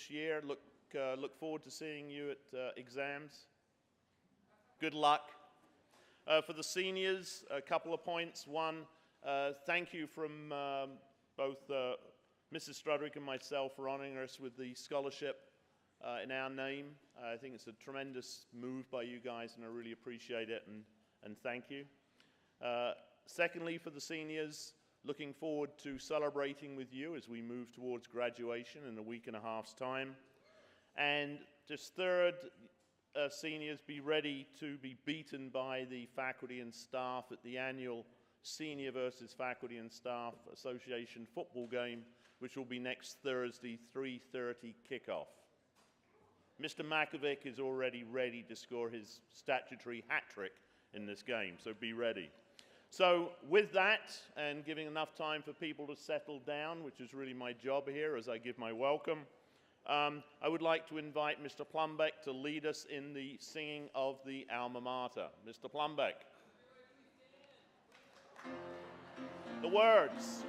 this year. Look forward to seeing you at exams. Good luck. For the seniors, a couple of points. One, thank you from both Mrs. Strudwick and myself for honoring us with the scholarship in our name. I think it's a tremendous move by you guys, and I really appreciate it, and thank you. Secondly, for the seniors, looking forward to celebrating with you as we move towards graduation in a week and a half's time. And just third, seniors, be ready to be beaten by the faculty and staff at the annual Senior versus Faculty and Staff Association football game, which will be next Thursday, 3:30 kickoff. Mr. Makovic is already ready to score his statutory hat-trick in this game, so be ready. So with that, and giving enough time for people to settle down, which is really my job here as I give my welcome, I would like to invite Mr. Plumbeck to lead us in the singing of the Alma Mater. Mr. Plumbeck. The words.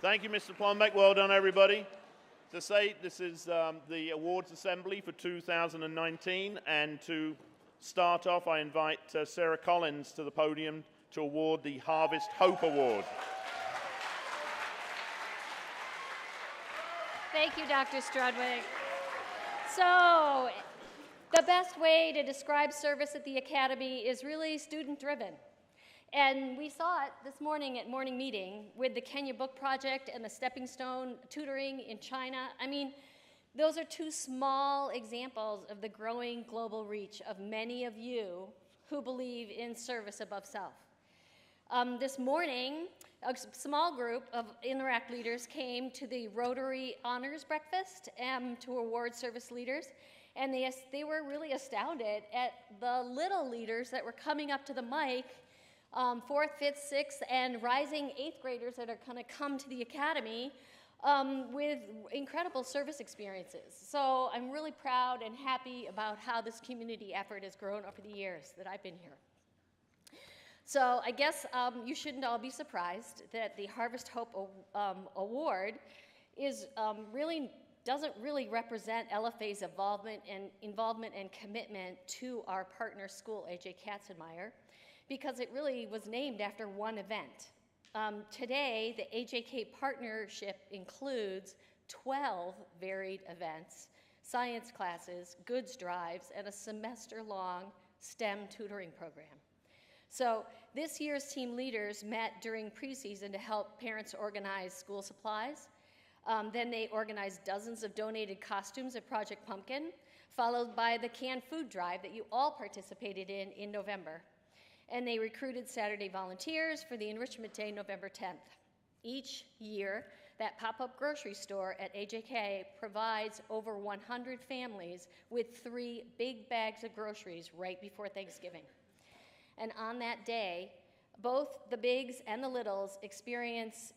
Thank you, Mr. Plumbeck. Well done, everybody. To say, this is the awards assembly for 2019, and to start off, I invite Sarah Collins to the podium to award the Harvest Hope Award. Thank you, Dr. Strudwick. So, the best way to describe service at the Academy is really student-driven. And we saw it this morning at morning meeting with the Kenya Book Project and the Stepping Stone tutoring in China. I mean, those are two small examples of the growing global reach of many of you who believe in service above self. This morning, a small group of Interact leaders came to the Rotary Honors Breakfast to award service leaders, and they were really astounded at the little leaders that were coming up to the mic, 4th, 5th, 6th, and rising 8th graders that are going to come to the Academy with incredible service experiences. So I'm really proud and happy about how this community effort has grown over the years that I've been here. So I guess you shouldn't all be surprised that the Harvest Hope Award is doesn't really represent LFA's involvement and commitment to our partner school, A.J. Katzenmeier, because it really was named after one event. Today, the AJK partnership includes 12 varied events, science classes, goods drives, and a semester-long STEM tutoring program. So this year's team leaders met during preseason to help parents organize school supplies. Then they organized dozens of donated costumes at Project Pumpkin, followed by the canned food drive that you all participated in November. And they recruited Saturday volunteers for the Enrichment Day, November 10th. Each year, that pop-up grocery store at AJK provides over 100 families with 3 big bags of groceries right before Thanksgiving. And on that day, both the bigs and the littles experience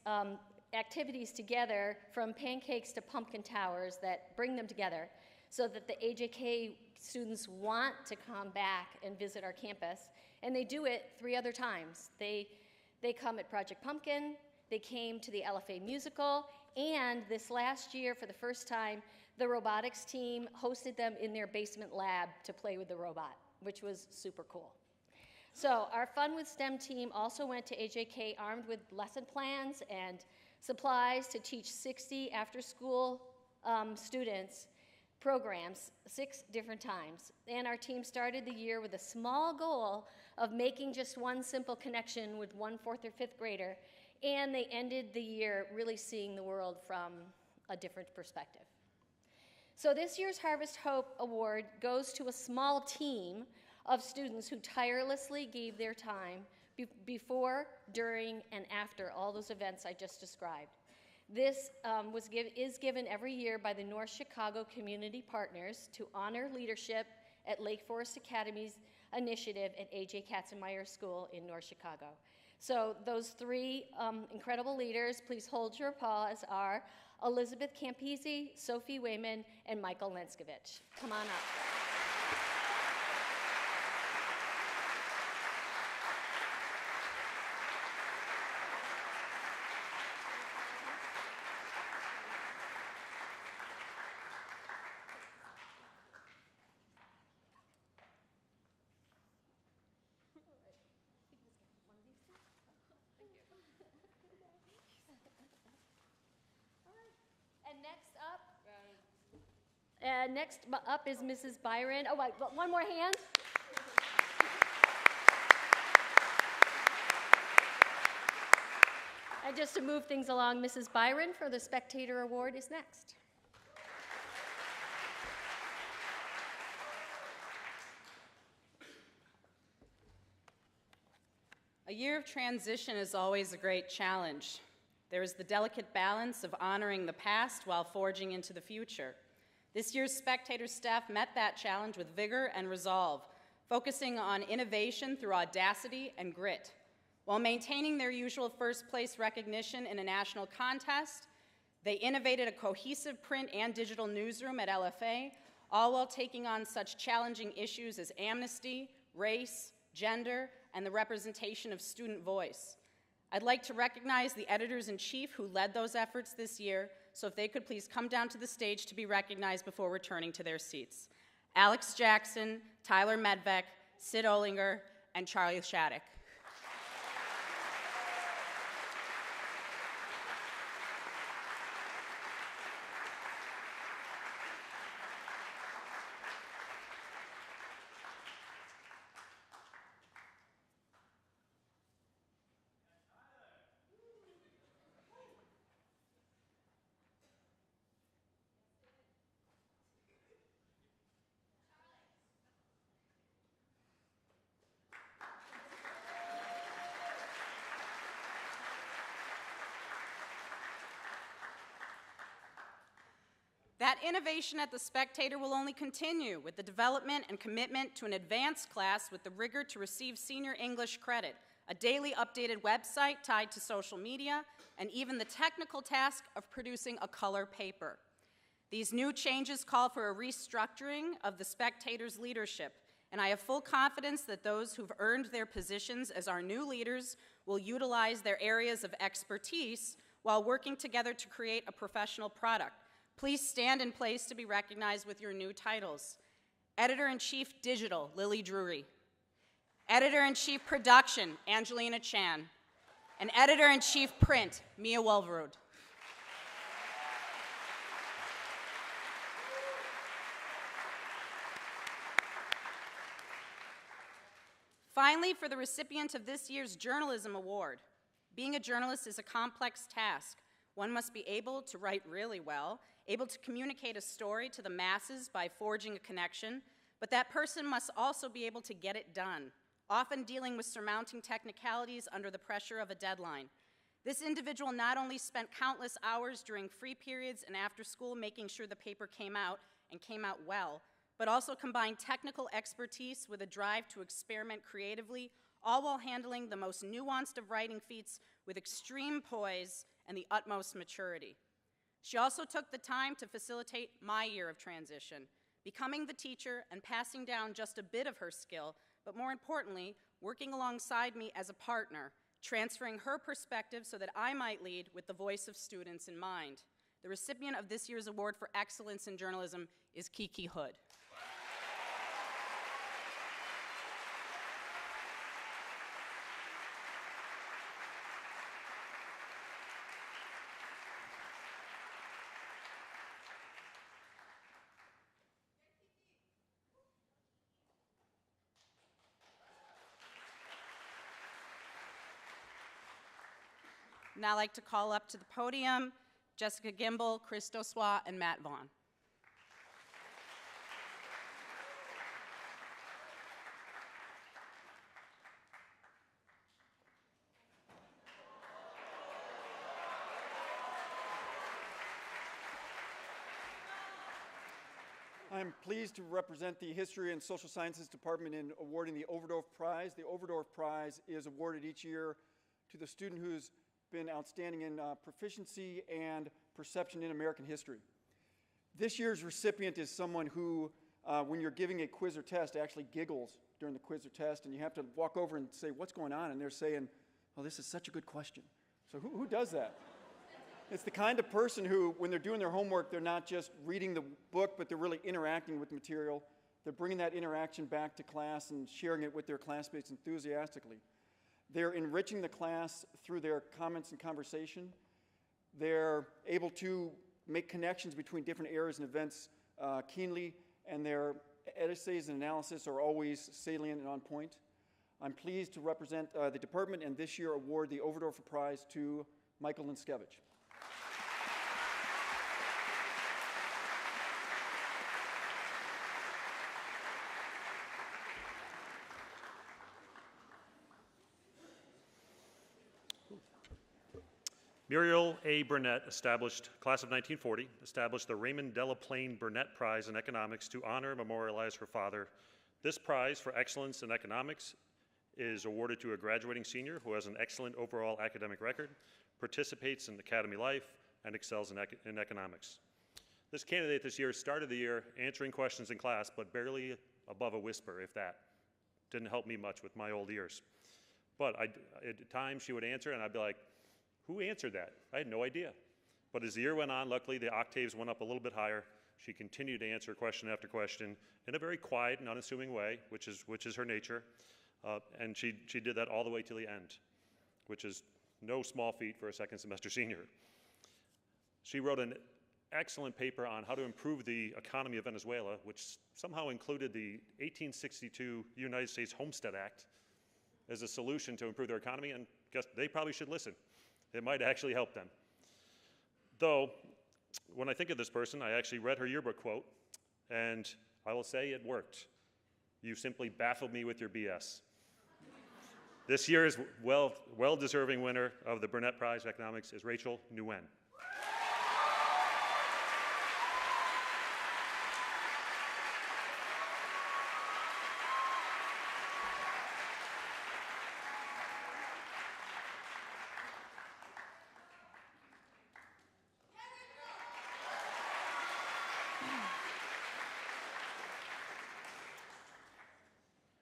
activities together, from pancakes to pumpkin towers, that bring them together so that the AJK students want to come back and visit our campus. And they do it 3 other times. They come at Project Pumpkin, they came to the LFA musical, and this last year, for the first time, the robotics team hosted them in their basement lab to play with the robot, which was super cool. So our Fun with STEM team also went to AJK armed with lesson plans and supplies to teach 60 after-school students programs 6 different times. And our team started the year with a small goal of making just one simple connection with one 4th or 5th grader, and they ended the year really seeing the world from a different perspective. So this year's Harvest Hope Award goes to a small team of students who tirelessly gave their time before, during, and after all those events I just described. This is given every year by the North Chicago Community Partners to honor leadership at Lake Forest Academy's initiative at A.J. Katzenmeier School in North Chicago. So those 3 incredible leaders, please hold your applause, are Elizabeth Campisi, Sophie Wayman, and Michael Lenskovich. Come on up. And next up is Mrs. Byron. Oh, wait, one more hand. And just to move things along, Mrs. Byron for the Spectator Award is next. A year of transition is always a great challenge. There is the delicate balance of honoring the past while forging into the future. This year's Spectator staff met that challenge with vigor and resolve, focusing on innovation through audacity and grit. While maintaining their usual first-place recognition in a national contest, they innovated a cohesive print and digital newsroom at LFA, all while taking on such challenging issues as amnesty, race, gender, and the representation of student voice. I'd like to recognize the editors-in-chief who led those efforts this year, so if they could please come down to the stage to be recognized before returning to their seats. Alex Jackson, Tyler Medvec, Sid Olinger, and Charlie Shattuck. That innovation at the Spectator will only continue with the development and commitment to an advanced class with the rigor to receive senior English credit, a daily updated website tied to social media, and even the technical task of producing a color paper. These new changes call for a restructuring of the Spectator's leadership, and I have full confidence that those who've earned their positions as our new leaders will utilize their areas of expertise while working together to create a professional product. Please stand in place to be recognized with your new titles. Editor-in-Chief Digital, Lily Drury. Editor-in-Chief Production, Angelina Chan. And Editor-in-Chief Print, Mia Wolverud. Finally, for the recipient of this year's Journalism Award. Being a journalist is a complex task. One must be able to write really well, able to communicate a story to the masses by forging a connection, but that person must also be able to get it done, often dealing with surmounting technicalities under the pressure of a deadline. This individual not only spent countless hours during free periods and after school making sure the paper came out and came out well, but also combined technical expertise with a drive to experiment creatively, all while handling the most nuanced of writing feats with extreme poise and the utmost maturity. She also took the time to facilitate my year of transition, becoming the teacher and passing down just a bit of her skill, but more importantly, working alongside me as a partner, transferring her perspective so that I might lead with the voice of students in mind. The recipient of this year's Award for Excellence in Journalism is Kiki Hood. Now I'd like to call up to the podium Jessica Gimble, Chris Dossois, and Matt Vaughn. I'm pleased to represent the History and Social Sciences Department in awarding the Overdorf Prize. The Overdorf Prize is awarded each year to the student who's been outstanding in proficiency and perception in American history. This year's recipient is someone who, when you're giving a quiz or test, actually giggles during the quiz or test, and you have to walk over and say, "What's going on?" And they're saying, "Oh, this is such a good question." So who does that? It's the kind of person who, when they're doing their homework, they're not just reading the book, but they're really interacting with the material. They're bringing that interaction back to class and sharing it with their classmates enthusiastically. They're enriching the class through their comments and conversation. They're able to make connections between different eras and events keenly, and their essays and analysis are always salient and on point. I'm pleased to represent the department and this year award the Overdorf Prize to Michael Linskevich. Muriel A. Burnett, class of 1940, established the Raymond Delaplane Burnett Prize in Economics to honor and memorialize her father. This prize for excellence in economics is awarded to a graduating senior who has an excellent overall academic record, participates in academy life, and excels in economics. This candidate this year started the year answering questions in class, but barely above a whisper, if that. Didn't help me much with my old ears. But at times she would answer, and I'd be like, "Who answered that?" I had no idea. But as the year went on, luckily the octaves went up a little bit higher. She continued to answer question after question in a very quiet and unassuming way, which is her nature. And she did that all the way till the end, which is no small feat for a second semester senior. She wrote an excellent paper on how to improve the economy of Venezuela, which somehow included the 1862 United States Homestead Act as a solution to improve their economy, and guess they probably should listen. It might actually help them. Though, when I think of this person, I actually read her yearbook quote, and I will say it worked. "You simply baffled me with your BS." This year's well-deserving winner of the Burnett Prize in Economics is Rachel Nguyen.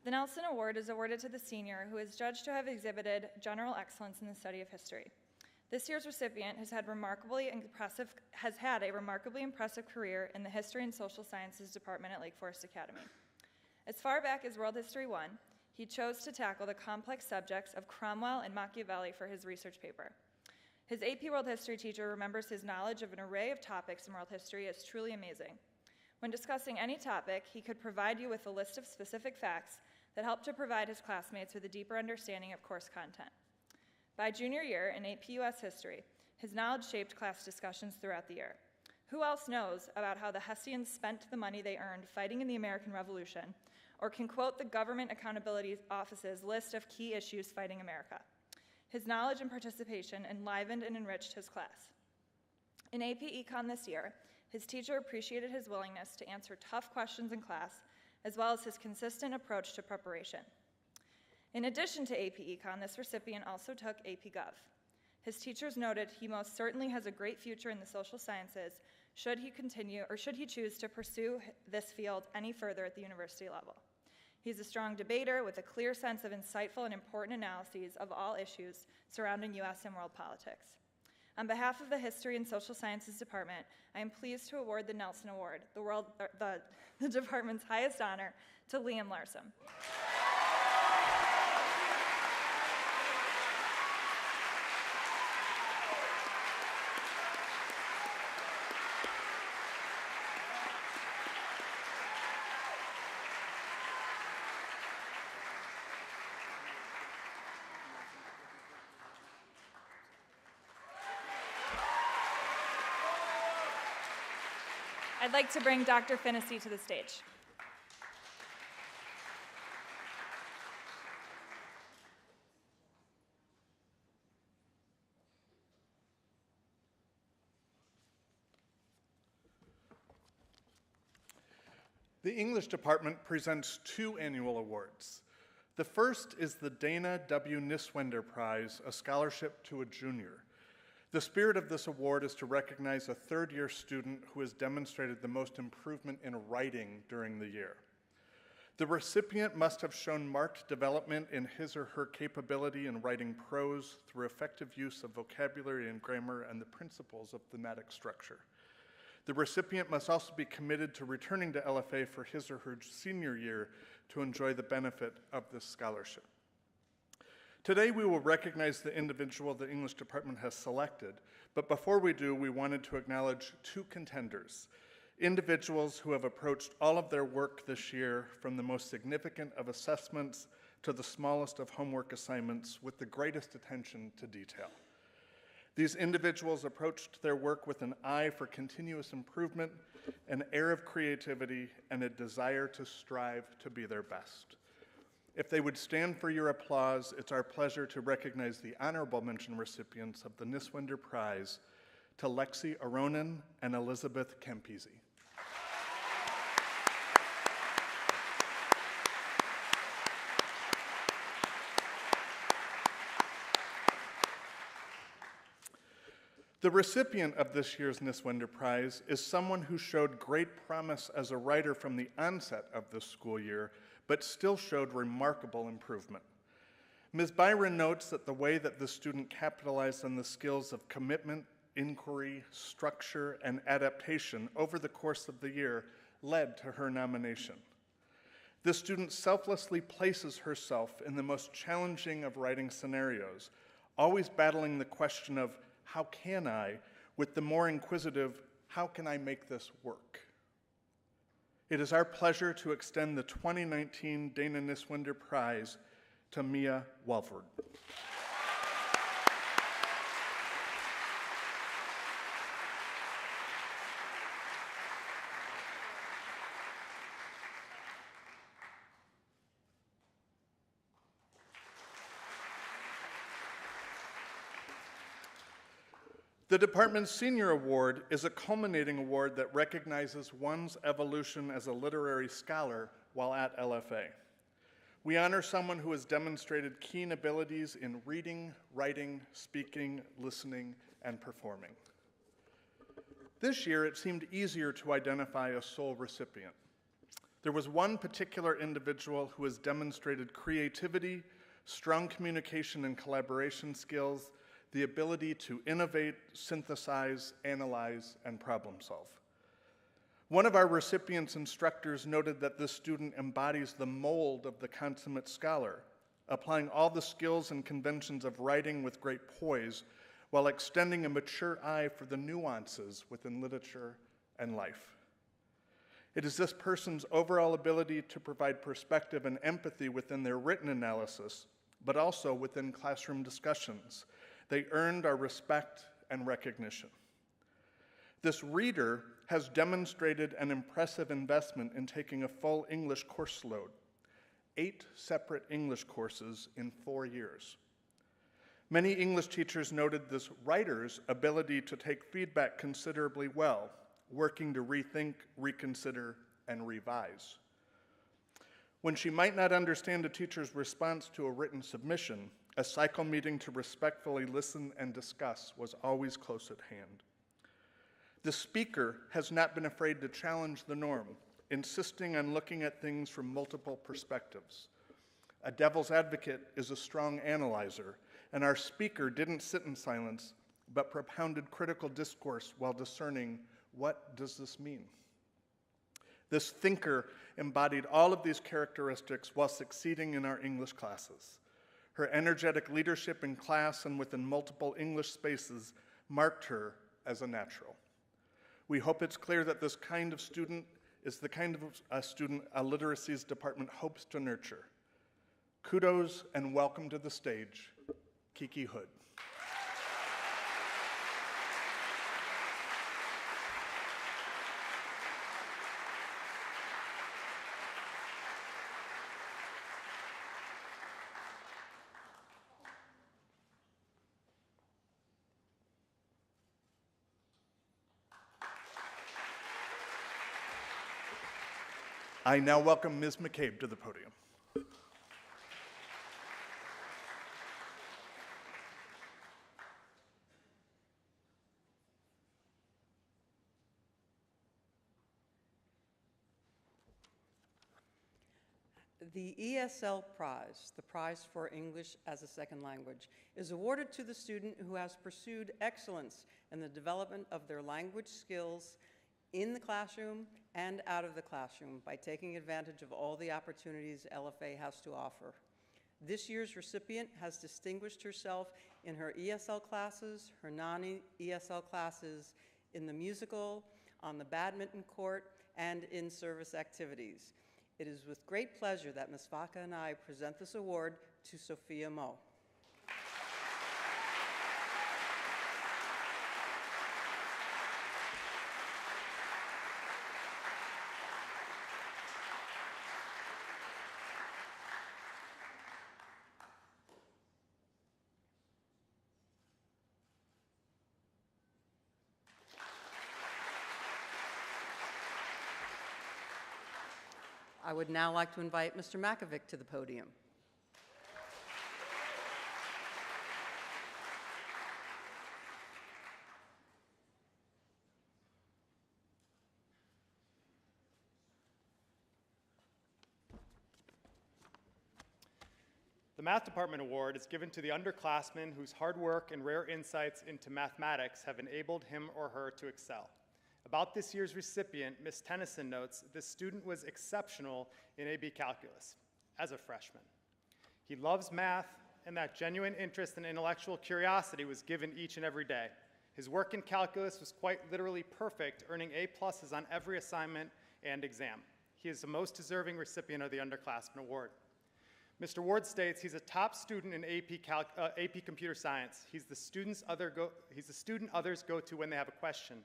The Nelson Award is awarded to the senior who is judged to have exhibited general excellence in the study of history. This year's recipient has had a remarkably impressive career in the History and Social Sciences Department at Lake Forest Academy. As far back as World History I, he chose to tackle the complex subjects of Cromwell and Machiavelli for his research paper. His AP World History teacher remembers his knowledge of an array of topics in world history as truly amazing. When discussing any topic, he could provide you with a list of specific facts that helped to provide his classmates with a deeper understanding of course content. By junior year in AP US History, his knowledge shaped class discussions throughout the year. Who else knows about how the Hessians spent the money they earned fighting in the American Revolution, or can quote the Government Accountability Office's list of key issues fighting America? His knowledge and participation enlivened and enriched his class. In AP Econ this year, his teacher appreciated his willingness to answer tough questions in class, as well as his consistent approach to preparation. In addition to AP Econ, this recipient also took AP Gov. His teachers noted he most certainly has a great future in the social sciences should he choose to pursue this field any further at the university level. He's a strong debater with a clear sense of insightful and important analyses of all issues surrounding US and world politics. On behalf of the History and Social Sciences Department, I am pleased to award the Nelson Award, the department's highest honor, to Liam Larson. I'd like to bring Dr. Finnessy to the stage. The English department presents 2 annual awards. The first is the Dana W. Niswender Prize, a scholarship to a junior. The spirit of this award is to recognize a third-year student who has demonstrated the most improvement in writing during the year. The recipient must have shown marked development in his or her capability in writing prose through effective use of vocabulary and grammar and the principles of thematic structure. The recipient must also be committed to returning to LFA for his or her senior year to enjoy the benefit of this scholarship. Today we will recognize the individual the English department has selected, but before we do, we wanted to acknowledge 2 contenders, individuals who have approached all of their work this year, from the most significant of assessments to the smallest of homework assignments, with the greatest attention to detail. These individuals approached their work with an eye for continuous improvement, an air of creativity, and a desire to strive to be their best. If they would stand for your applause, it's our pleasure to recognize the honorable mention recipients of the Niswender Prize, to Lexi Aronin and Elizabeth Campisi. The recipient of this year's Niswender Prize is someone who showed great promise as a writer from the onset of this school year, but still showed remarkable improvement. Ms. Byron notes that the way that the student capitalized on the skills of commitment, inquiry, structure, and adaptation over the course of the year led to her nomination. The student selflessly places herself in the most challenging of writing scenarios, always battling the question of how can I, with the more inquisitive, how can I make this work? It is our pleasure to extend the 2019 Dana Niswender Prize to Mia Walford. The department's senior award is a culminating award that recognizes one's evolution as a literary scholar while at LFA. We honor someone who has demonstrated keen abilities in reading, writing, speaking, listening, and performing. This year, it seemed easier to identify a sole recipient. There was one particular individual who has demonstrated creativity, strong communication and collaboration skills, the ability to innovate, synthesize, analyze, and problem solve. One of our recipients' instructors noted that this student embodies the mold of the consummate scholar, applying all the skills and conventions of writing with great poise, while extending a mature eye for the nuances within literature and life. It is this person's overall ability to provide perspective and empathy within their written analysis, but also within classroom discussions. They earned our respect and recognition. This reader has demonstrated an impressive investment in taking a full English course load, 8 separate English courses in 4 years. Many English teachers noted this writer's ability to take feedback considerably well, working to rethink, reconsider, and revise. When she might not understand a teacher's response to a written submission, a cycle meeting to respectfully listen and discuss was always close at hand. The speaker has not been afraid to challenge the norm, insisting on looking at things from multiple perspectives. A devil's advocate is a strong analyzer, and our speaker didn't sit in silence, but propounded critical discourse while discerning, what does this mean? This thinker embodied all of these characteristics while succeeding in our English classes. Her energetic leadership in class and within multiple English spaces marked her as a natural. We hope it's clear that this kind of student is the kind of a student a literacies department hopes to nurture. Kudos and welcome to the stage, Kiki Hood. I now welcome Ms. McCabe to the podium. The ESL Prize, the Prize for English as a Second Language, is awarded to the student who has pursued excellence in the development of their language skills in the classroom and out of the classroom by taking advantage of all the opportunities LFA has to offer. This year's recipient has distinguished herself in her ESL classes, her non-ESL classes, in the musical, on the badminton court, and in service activities. It is with great pleasure that Ms. Vaca and I present this award to Sophia Mo. I would now like to invite Mr. Makovic to the podium. The Math Department Award is given to the underclassman whose hard work and rare insights into mathematics have enabled him or her to excel. About this year's recipient, Ms. Tennyson notes, this student was exceptional in AB Calculus as a freshman. He loves math, and that genuine interest and intellectual curiosity was given each and every day. His work in calculus was quite literally perfect, earning A+ on every assignment and exam. He is the most deserving recipient of the Underclassman Award. Mr. Ward states he's a top student in AP Computer Science. He's the student others go to when they have a question.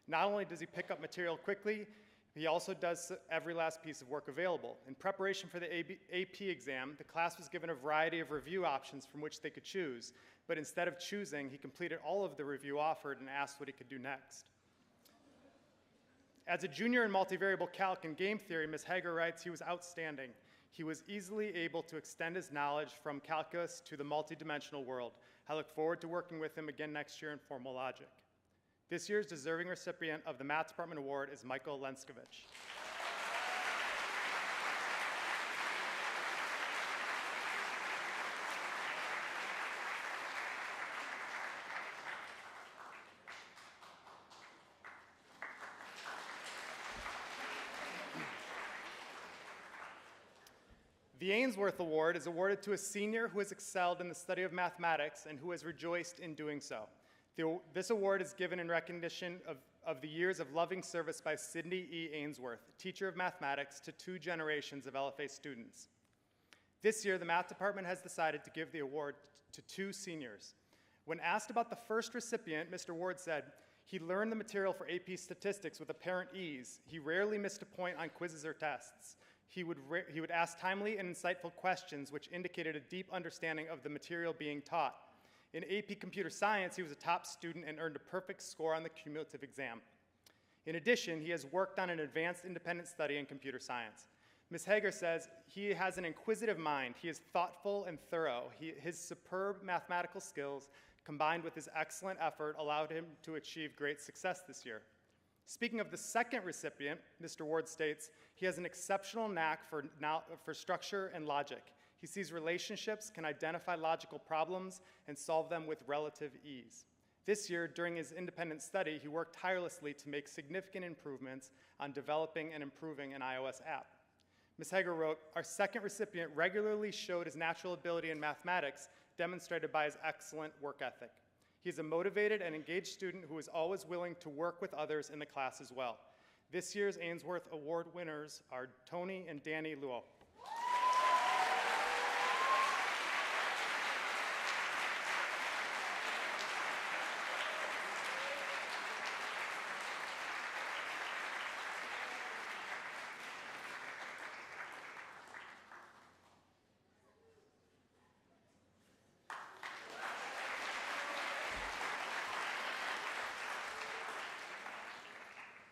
Not only does he pick up material quickly, he also does every last piece of work available. In preparation for the AP exam, the class was given a variety of review options from which they could choose, but instead of choosing, he completed all of the review offered and asked what he could do next. As a junior in multivariable calc and game theory, Ms. Hager writes, he was outstanding. He was easily able to extend his knowledge from calculus to the multidimensional world. I look forward to working with him again next year in formal logic. This year's deserving recipient of the Math Department Award is Michael Lenskevich. The Ainsworth Award is awarded to a senior who has excelled in the study of mathematics and who has rejoiced in doing so. This award is given in recognition of the years of loving service by Sidney E. Ainsworth, teacher of mathematics to 2 generations of LFA students. This year, the Math Department has decided to give the award to 2 seniors. When asked about the first recipient, Mr. Ward said, he learned the material for AP statistics with apparent ease. He rarely missed a point on quizzes or tests. He would ask timely and insightful questions which indicated a deep understanding of the material being taught. In AP Computer Science, he was a top student and earned a perfect score on the cumulative exam. In addition, he has worked on an advanced independent study in computer science. Ms. Hager says he has an inquisitive mind. He is thoughtful and thorough. His superb mathematical skills, combined with his excellent effort, allowed him to achieve great success this year. Speaking of the second recipient, Mr. Ward states, he has an exceptional knack for structure and logic. He sees relationships, can identify logical problems, and solve them with relative ease. This year, during his independent study, he worked tirelessly to make significant improvements on developing and improving an iOS app. Ms. Hager wrote, our second recipient regularly showed his natural ability in mathematics, demonstrated by his excellent work ethic. He is a motivated and engaged student who is always willing to work with others in the class as well. This year's Ainsworth Award winners are Tony and Danny Luo.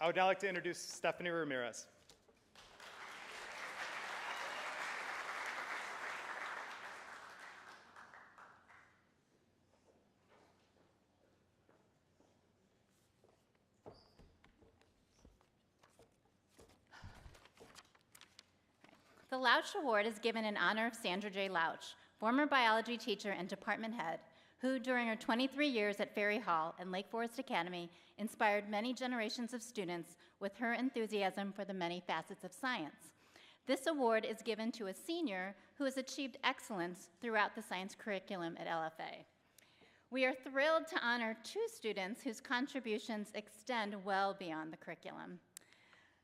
I would now like to introduce Stephanie Ramirez. The Louch Award is given in honor of Sandra J. Louch, former biology teacher and department head, who during her 23 years at Ferry Hall and Lake Forest Academy inspired many generations of students with her enthusiasm for the many facets of science. This award is given to a senior who has achieved excellence throughout the science curriculum at LFA. We are thrilled to honor 2 students whose contributions extend well beyond the curriculum.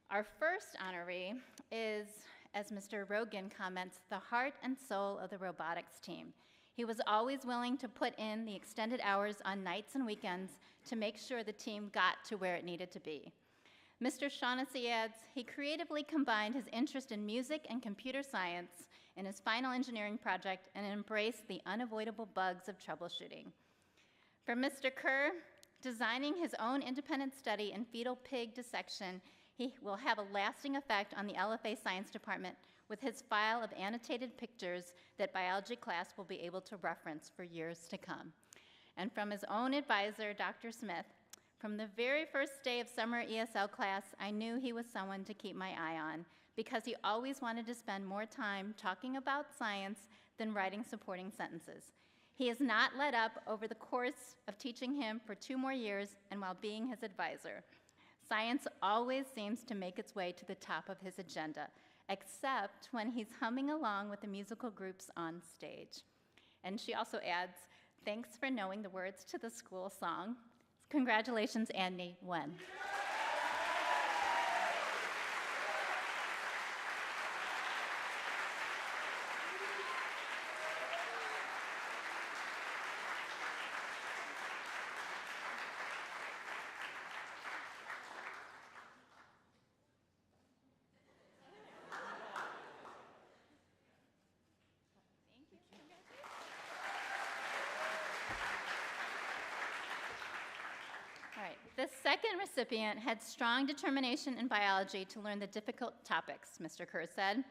Our first honoree is, as Mr. Rogan comments, the heart and soul of the robotics team. He was always willing to put in the extended hours on nights and weekends to make sure the team got to where it needed to be. Mr. Shaughnessy adds, he creatively combined his interest in music and computer science in his final engineering project and embraced the unavoidable bugs of troubleshooting. For Mr. Kerr, designing his own independent study in fetal pig dissection, he will have a lasting effect on the LFA Science Department with his file of annotated pictures that biology class will be able to reference for years to come. And from his own advisor, Dr. Smith, from the very first day of summer ESL class, I knew he was someone to keep my eye on because he always wanted to spend more time talking about science than writing supporting sentences. He has not let up over the course of teaching him for 2 more years and while being his advisor. Science always seems to make its way to the top of his agenda, except when he's humming along with the musical groups on stage. And she also adds, thanks for knowing the words to the school song. Congratulations, Andy Wen. The second recipient had strong determination in biology to learn the difficult topics, Mr. Kerr said.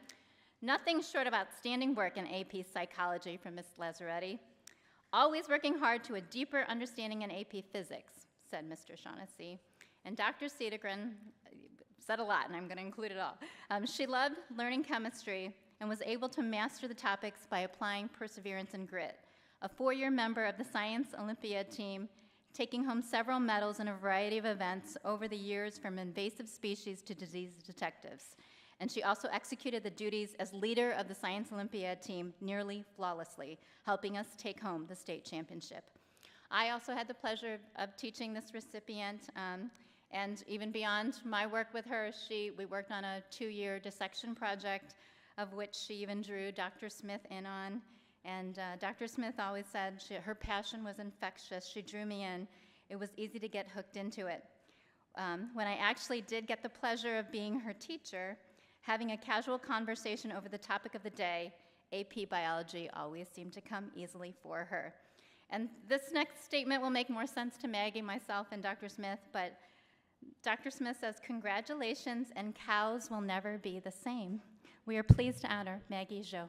Nothing short of outstanding work in AP Psychology from Ms. Lazzaretti. Always working hard to a deeper understanding in AP Physics, said Mr. Shaughnessy. And Dr. Cedergren said a lot, and I'm going to include it all. She loved learning chemistry and was able to master the topics by applying perseverance and grit. A 4-year member of the Science Olympiad team, taking home several medals in a variety of events over the years from invasive species to disease detectives. And she also executed the duties as leader of the Science Olympiad team nearly flawlessly, helping us take home the state championship. I also had the pleasure of teaching this recipient, and even beyond my work with her, we worked on a 2-year dissection project of which she even drew Dr. Smith in on. And Dr. Smith always said her passion was infectious. She drew me in. It was easy to get hooked into it. When I actually did get the pleasure of being her teacher, having a casual conversation over the topic of the day, AP Biology always seemed to come easily for her. And this next statement will make more sense to Maggie, myself, and Dr. Smith, but Dr. Smith says, congratulations, and cows will never be the same. We are pleased to honor Maggie Zhou.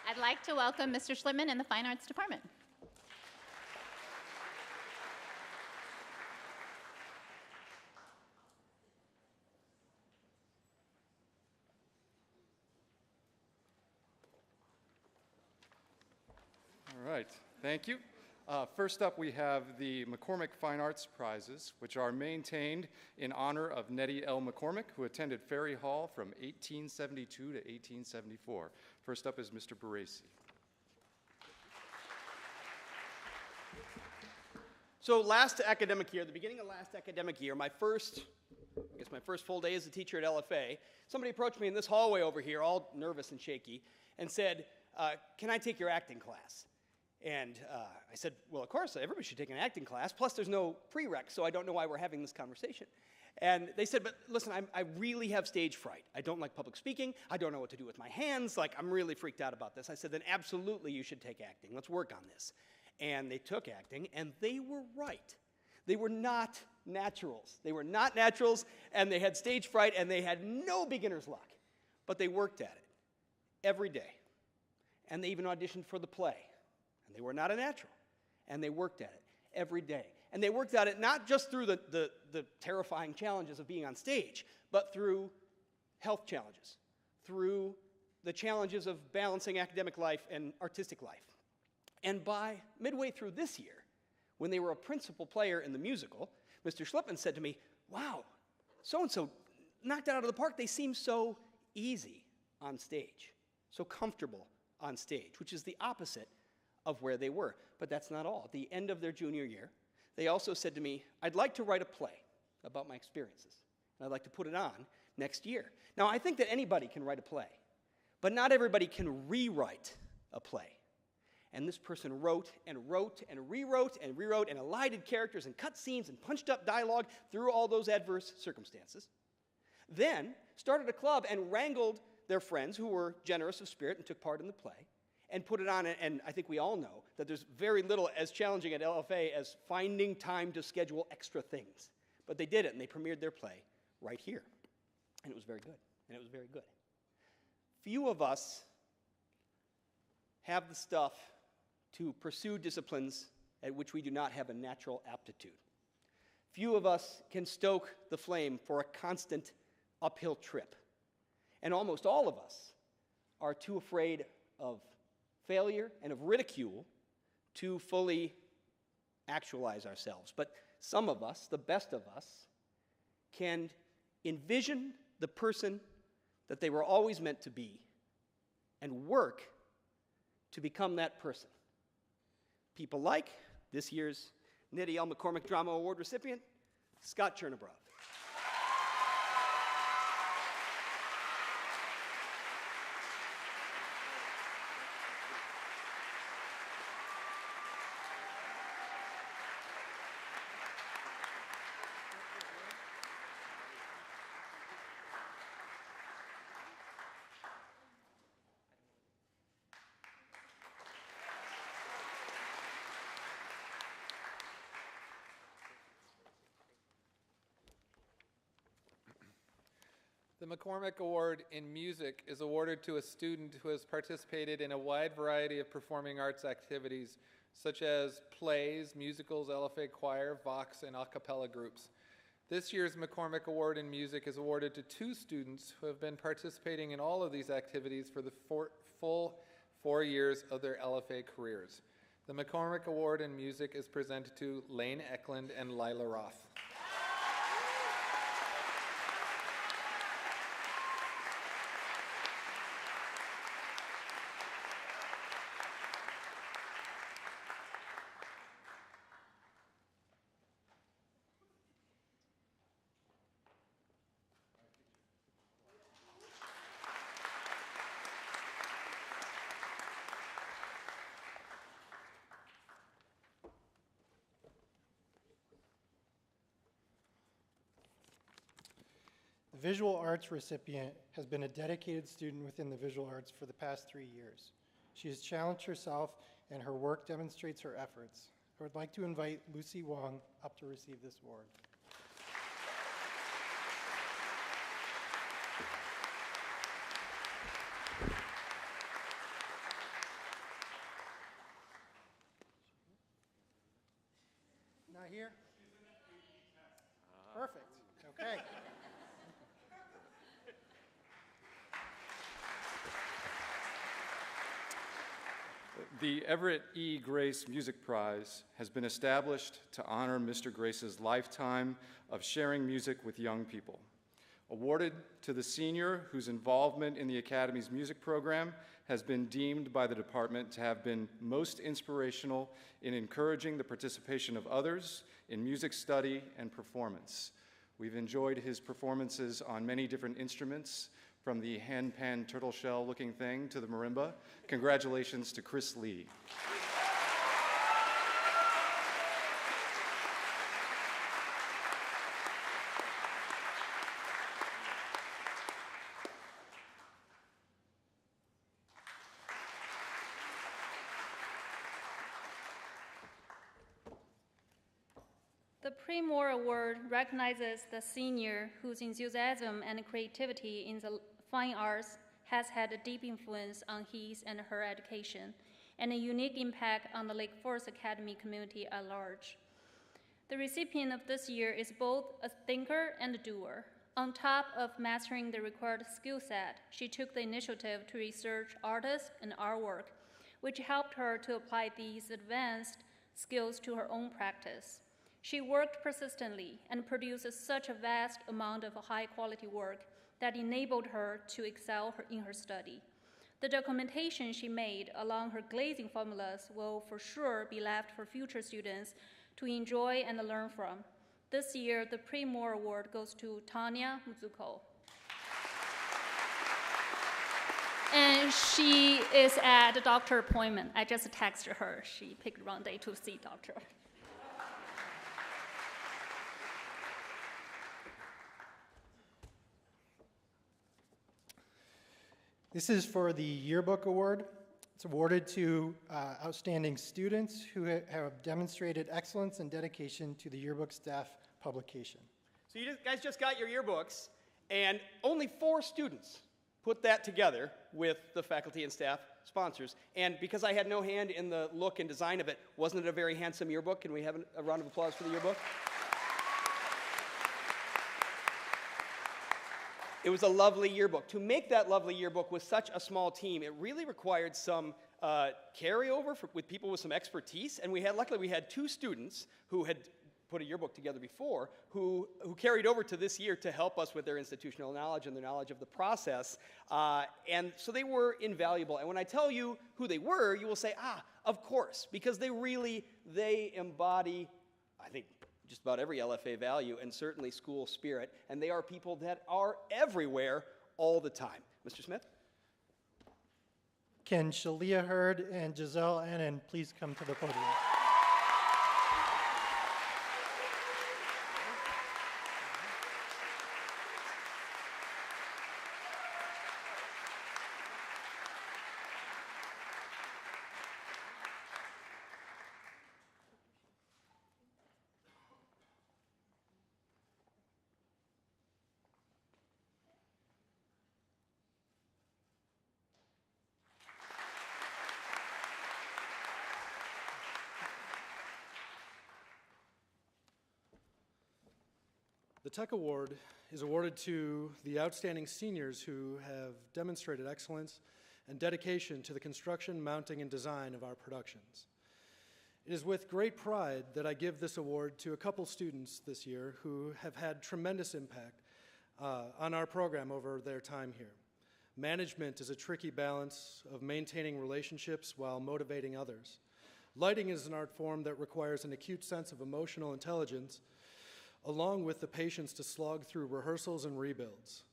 I'd like to welcome Mr. Schlitman in the Fine Arts Department. All right, thank you. First up, we have the McCormick Fine Arts Prizes, which are maintained in honor of Nettie L. McCormick, who attended Ferry Hall from 1872 to 1874. First up is Mr. Baresi. So last academic year, the beginning of last academic year, my first full day as a teacher at LFA, somebody approached me in this hallway over here, all nervous and shaky, and said, can I take your acting class? And I said, well, of course, everybody should take an acting class. Plus, there's no prereq, so I don't know why we're having this conversation. And they said, but listen, I really have stage fright. I don't like public speaking. I don't know what to do with my hands. Like, I'm really freaked out about this. I said, then absolutely you should take acting. Let's work on this. And they took acting, and they were right. They were not naturals. They were not naturals, and they had stage fright, and they had no beginner's luck. But they worked at it every day. And they even auditioned for the play. And they were not a natural. And they worked at it every day. And they worked at it not just through the terrifying challenges of being on stage, but through health challenges, through the challenges of balancing academic life and artistic life. And by midway through this year, when they were a principal player in the musical, Mr. Schlippman said to me, wow, so-and-so knocked it out of the park. They seem so easy on stage, so comfortable on stage, which is the opposite of where they were. But that's not all. At the end of their junior year, they also said to me, I'd like to write a play about my experiences, and I'd like to put it on next year. Now, I think that anybody can write a play, but not everybody can rewrite a play. And this person wrote and wrote and rewrote and rewrote and elided characters and cut scenes and punched up dialogue through all those adverse circumstances. Then started a club and wrangled their friends who were generous of spirit and took part in the play and put it on. And I think we all know that there's very little as challenging at LFA as finding time to schedule extra things. But they did it, and they premiered their play right here. And it was very good. And it was very good. Few of us have the stuff to pursue disciplines at which we do not have a natural aptitude. Few of us can stoke the flame for a constant uphill trip. And almost all of us are too afraid of failure and of ridicule to fully actualize ourselves. But some of us, the best of us, can envision the person that they were always meant to be and work to become that person. People like this year's Nettie L. McCormick Drama Award recipient, Scott Chernobrov. The McCormick Award in Music is awarded to a student who has participated in a wide variety of performing arts activities, such as plays, musicals, LFA choir, Vox, and a cappella groups. This year's McCormick Award in Music is awarded to 2 students who have been participating in all of these activities for the full 4 years of their LFA careers. The McCormick Award in Music is presented to Lane Eklund and Lila Roth. The visual arts recipient has been a dedicated student within the visual arts for the past 3 years. She has challenged herself, and her work demonstrates her efforts. I would like to invite Lucy Wong up to receive this award. Not here? Perfect. Okay. The Everett E. Grace Music Prize has been established to honor Mr. Grace's lifetime of sharing music with young people. Awarded to the senior whose involvement in the Academy's music program has been deemed by the department to have been most inspirational in encouraging the participation of others in music study and performance. We've enjoyed his performances on many different instruments, from the hand-pan turtle shell looking thing to the marimba. Congratulations to Chris Lee. Pre-Moore Award recognizes the senior whose enthusiasm and creativity in the fine arts has had a deep influence on his and her education, and a unique impact on the Lake Forest Academy community at large. The recipient of this year is both a thinker and a doer. On top of mastering the required skill set, she took the initiative to research artists and artwork, which helped her to apply these advanced skills to her own practice. She worked persistently and produced such a vast amount of high-quality work that enabled her to excel in her study. The documentation she made along her glazing formulas will for sure be left for future students to enjoy and learn from. This year, the Pre-Moore Award goes to Tanya Muzuko. And she is at a doctor appointment. I just texted her. She picked the wrong day to see doctor. This is for the Yearbook Award. It's awarded to outstanding students who have demonstrated excellence and dedication to the yearbook staff publication. So you guys just got your yearbooks, and only 4 students put that together with the faculty and staff sponsors. And because I had no hand in the look and design of it, wasn't it a very handsome yearbook? Can we have a round of applause for the yearbook? It was a lovely yearbook. To make that lovely yearbook with such a small team, it really required some carryover with people with some expertise. And luckily we had 2 students who had put a yearbook together before who carried over to this year to help us with their institutional knowledge and their knowledge of the process. And so they were invaluable. And when I tell you who they were, you will say, of course, because they embody, I think, just about every LFA value, and certainly school spirit, and they are people that are everywhere all the time. Mr. Smith? Can Shalia Hurd and Giselle Annan please come to the podium? The Tech Award is awarded to the outstanding seniors who have demonstrated excellence and dedication to the construction, mounting, and design of our productions. It is with great pride that I give this award to a couple students this year who have had tremendous impact on our program over their time here. Management is a tricky balance of maintaining relationships while motivating others. Lighting is an art form that requires an acute sense of emotional intelligence, along with the patience to slog through rehearsals and rebuilds.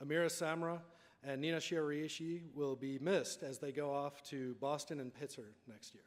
Amira Samra and Nina Shiorishi will be missed as they go off to Boston and Pittsburgh next year.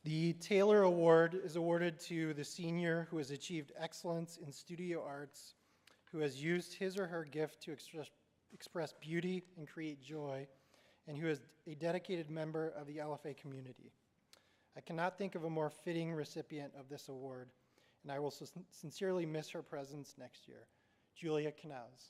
The Taylor Award is awarded to the senior who has achieved excellence in studio arts, who has used his or her gift to express beauty and create joy, and who is a dedicated member of the LFA community. I cannot think of a more fitting recipient of this award, and I will sincerely miss her presence next year. Julia Knaus.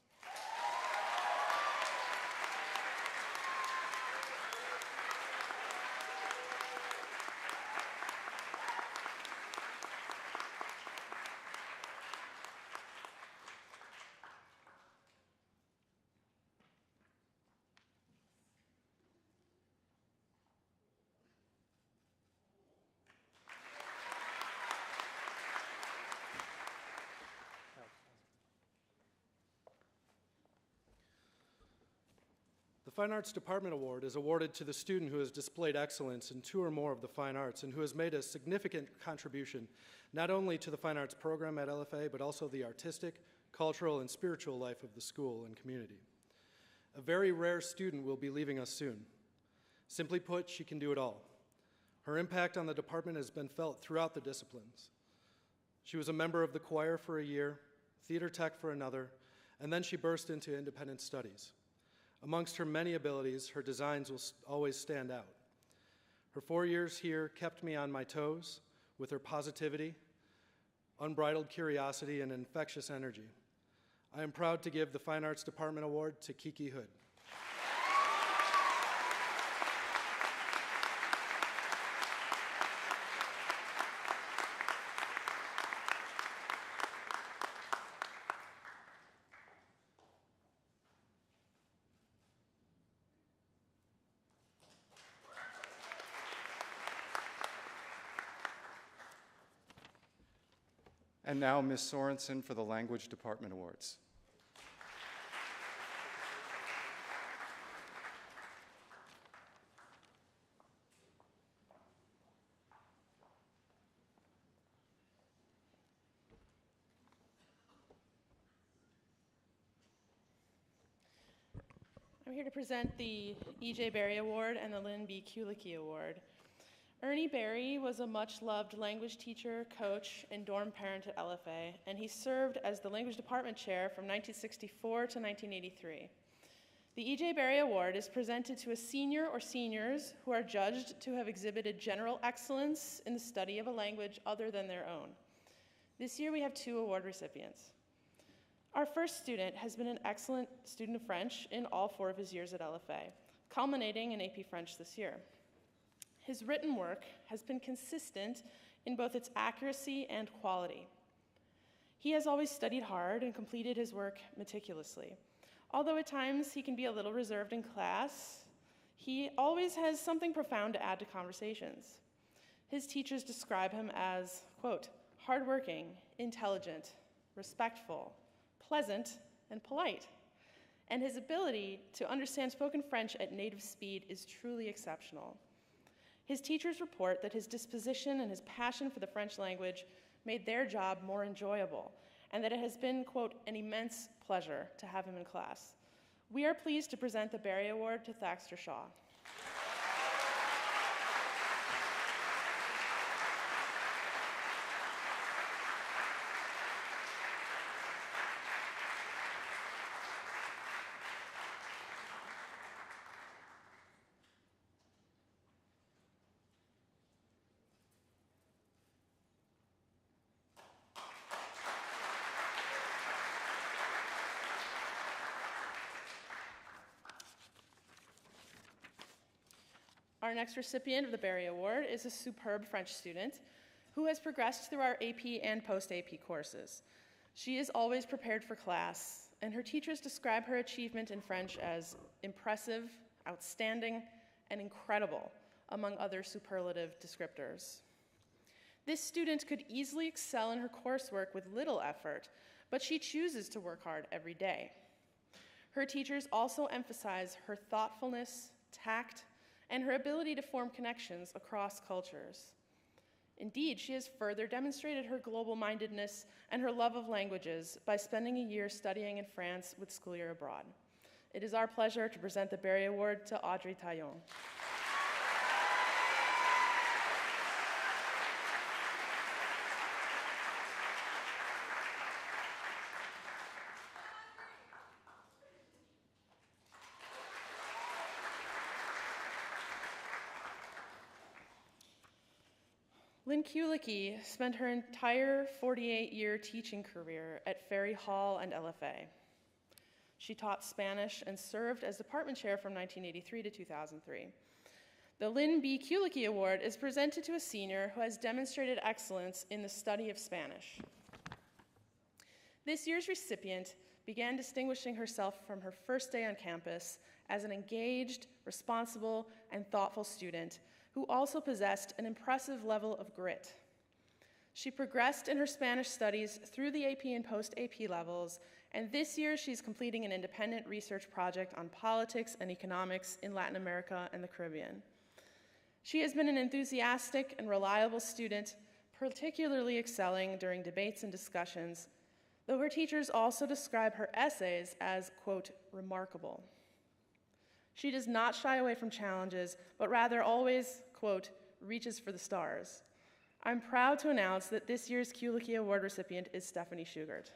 Fine Arts Department Award is awarded to the student who has displayed excellence in 2 or more of the fine arts and who has made a significant contribution not only to the fine arts program at LFA, but also the artistic, cultural, and spiritual life of the school and community. A very rare student will be leaving us soon. Simply put, she can do it all. Her impact on the department has been felt throughout the disciplines. She was a member of the choir for a year, theater tech for another, and then she burst into independent studies. Amongst her many abilities, her designs will always stand out. Her 4 years here kept me on my toes with her positivity, unbridled curiosity, and infectious energy. I am proud to give the Fine Arts Department Award to Kiki Hood. And now Ms. Sorensen for the Language Department Awards. I'm here to present the E.J. Berry Award and the Lynn B. Kulicki Award. Ernie Berry was a much-loved language teacher, coach, and dorm parent at LFA, and he served as the language department chair from 1964 to 1983. The E.J. Berry Award is presented to a senior or seniors who are judged to have exhibited general excellence in the study of a language other than their own. This year we have 2 award recipients. Our first student has been an excellent student of French in all 4 of his years at LFA, culminating in AP French this year. His written work has been consistent in both its accuracy and quality. He has always studied hard and completed his work meticulously. Although at times he can be a little reserved in class, he always has something profound to add to conversations. His teachers describe him as, quote, hardworking, intelligent, respectful, pleasant, and polite. And his ability to understand spoken French at native speed is truly exceptional. His teachers report that his disposition and his passion for the French language made their job more enjoyable, and that it has been, quote, an immense pleasure to have him in class. We are pleased to present the Berry Award to Thaxter Shaw. Our next recipient of the Berry Award is a superb French student who has progressed through our AP and post-AP courses. She is always prepared for class, and her teachers describe her achievement in French as impressive, outstanding, and incredible, among other superlative descriptors. This student could easily excel in her coursework with little effort, but she chooses to work hard every day. Her teachers also emphasize her thoughtfulness, tact, and her ability to form connections across cultures. Indeed, she has further demonstrated her global-mindedness and her love of languages by spending a year studying in France with School Year Abroad. It is our pleasure to present the Berry Award to Audrey Taillon. Lynn Kulicki spent her entire 48-year teaching career at Ferry Hall and LFA. She taught Spanish and served as department chair from 1983 to 2003. The Lynn B. Kulicki Award is presented to a senior who has demonstrated excellence in the study of Spanish. This year's recipient began distinguishing herself from her first day on campus as an engaged, responsible, and thoughtful student who also possessed an impressive level of grit. She progressed in her Spanish studies through the AP and post-AP levels And this year, she's completing an independent research project on politics and economics in Latin America and the Caribbean. She has been an enthusiastic and reliable student, particularly excelling during debates and discussions, though her teachers also describe her essays as, quote, remarkable. She does not shy away from challenges, but rather always, quote, reaches for the stars. I'm proud to announce that this year's Kulicki Award recipient is Stephanie Shugart.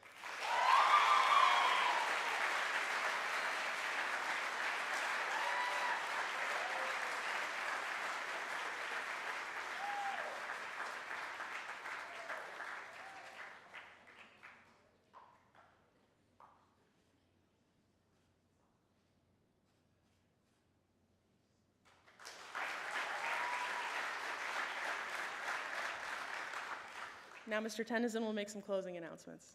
Now Mr. Tennyson will make some closing announcements.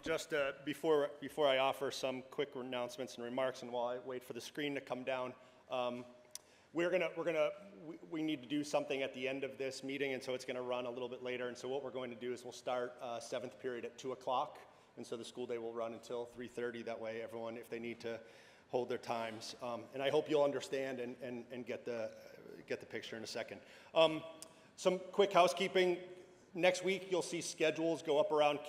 Just before I offer some quick announcements and remarks, and while I wait for the screen to come down, we need to do something at the end of this meeting, and so it's going to run a little bit later. And so what we're going to do is we'll start 7th period at 2 o'clock, and so the school day will run until 3:30. That way, everyone, if they need to hold their times, and I hope you'll understand and get the picture in a second. Some quick housekeeping. Next week, you'll see schedules go up around